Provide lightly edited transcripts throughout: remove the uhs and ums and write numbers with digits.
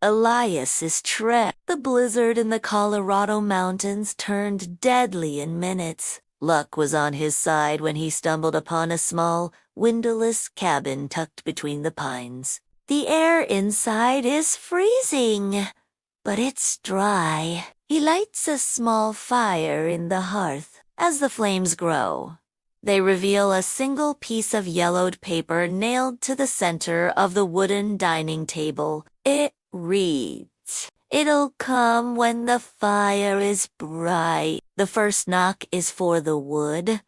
Elias is trapped. The blizzard in the Colorado mountains turned deadly in minutes. Luck was on his side when he stumbled upon a small, windowless cabin tucked between the pines. The air inside is freezing, but it's dry. He lights a small fire in the hearth. As the flames grow, they reveal a single piece of yellowed paper nailed to the center of the wooden dining table. It reads, "It'll come when the fire is bright." The first knock is for the wood.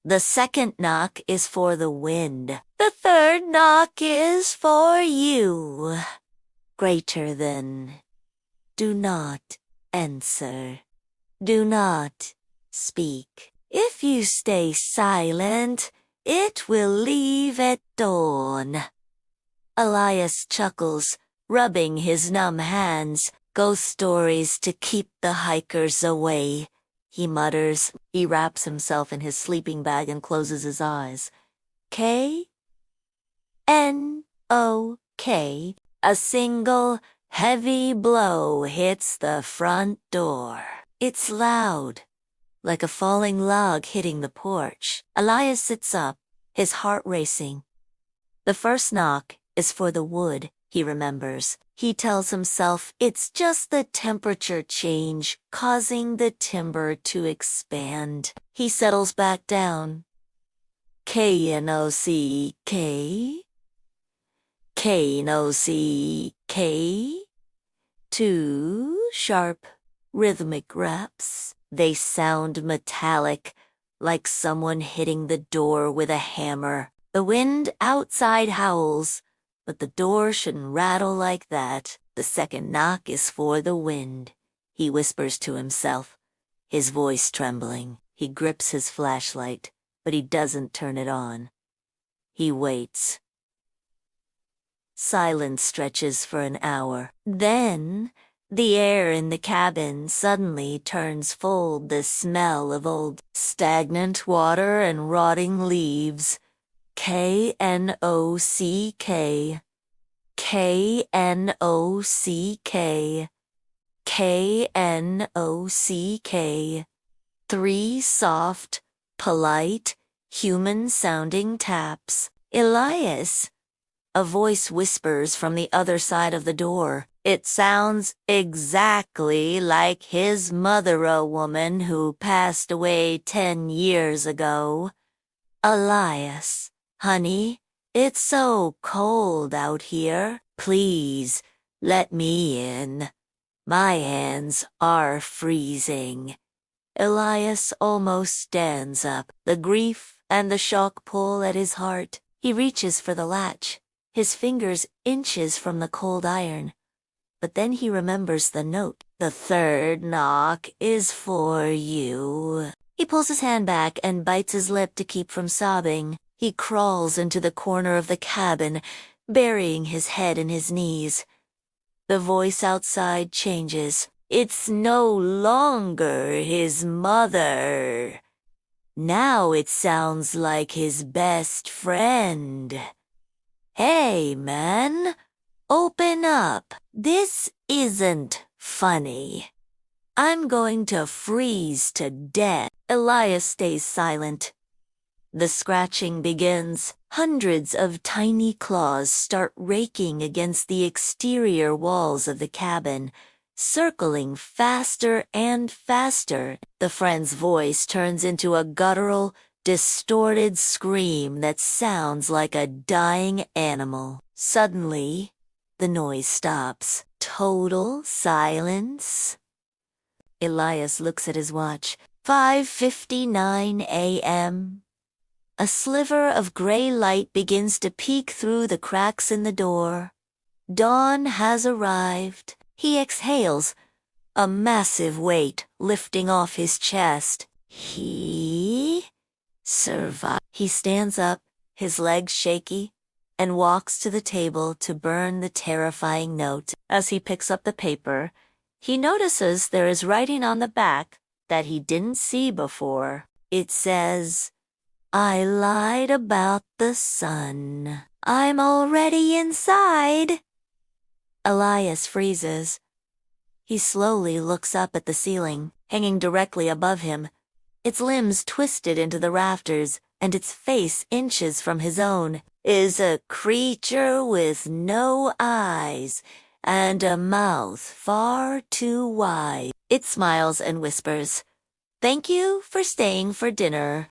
The second knock is for the wind. The third knock is for you. Greater than. Do not answer. Do not speak. If you stay silent, it will leave at dawn. Elias chuckles, rubbing his numb hands. Ghost stories to keep the hikers away, he mutters. He wraps himself in his sleeping bag and closes his eyes. K-N-O-K. A single, heavy blow hits the front door. It's loud, like a falling log hitting the porch. Elias sits up, his heart racing. The first knock is for the wood, he remembers. He tells himself it's just the temperature change causing the timber to expand. He settles back down. K-N-O-C-K? K-N-O-C-K? Two sharp, rhythmic raps. They sound metallic, like someone hitting the door with a hammer. The wind outside howls, but the door shouldn't rattle like that. The second knock is for the wind, he whispers to himself, his voice trembling. He grips his flashlight, but he doesn't turn it on. He waits. Silence stretches for an hour. Then, the air in the cabin suddenly turns full the smell of old, stagnant water and rotting leaves. K-N-O-C-K. K-N-O-C-K. K-N-O-C-K. Three soft, polite, human-sounding taps. Elias. A voice whispers from the other side of the door. It sounds exactly like his mother, a woman who passed away 10 years ago. Elias, honey, it's so cold out here. Please, let me in. My hands are freezing. Elias almost stands up, the grief and the shock pull at his heart. He reaches for the latch, his fingers inches from the cold iron. But then he remembers the note. The third knock is for you. He pulls his hand back and bites his lip to keep from sobbing. He crawls into the corner of the cabin, burying his head in his knees. The voice outside changes. It's no longer his mother. Now it sounds like his best friend. Hey, man, open up. This isn't funny. I'm going to freeze to death. Elias stays silent. The scratching begins. Hundreds of tiny claws start raking against the exterior walls of the cabin, circling faster and faster. The friend's voice turns into a guttural, distorted scream that sounds like a dying animal. Suddenly, the noise stops. Total silence. Elias looks at his watch. 5:59 a.m. A sliver of gray light begins to peek through the cracks in the door. Dawn has arrived. He exhales, a massive weight lifting off his chest. He survived. He stands up, his legs shaky, and walks to the table to burn the terrifying note. As he picks up the paper, he notices there is writing on the back that he didn't see before. It says, "I lied about the sun. I'm already inside." Elias freezes. He slowly looks up at the ceiling, hanging directly above him, its limbs twisted into the rafters, and its face inches from his own, is a creature with no eyes and a mouth far too wide. It smiles and whispers, "Thank you for staying for dinner."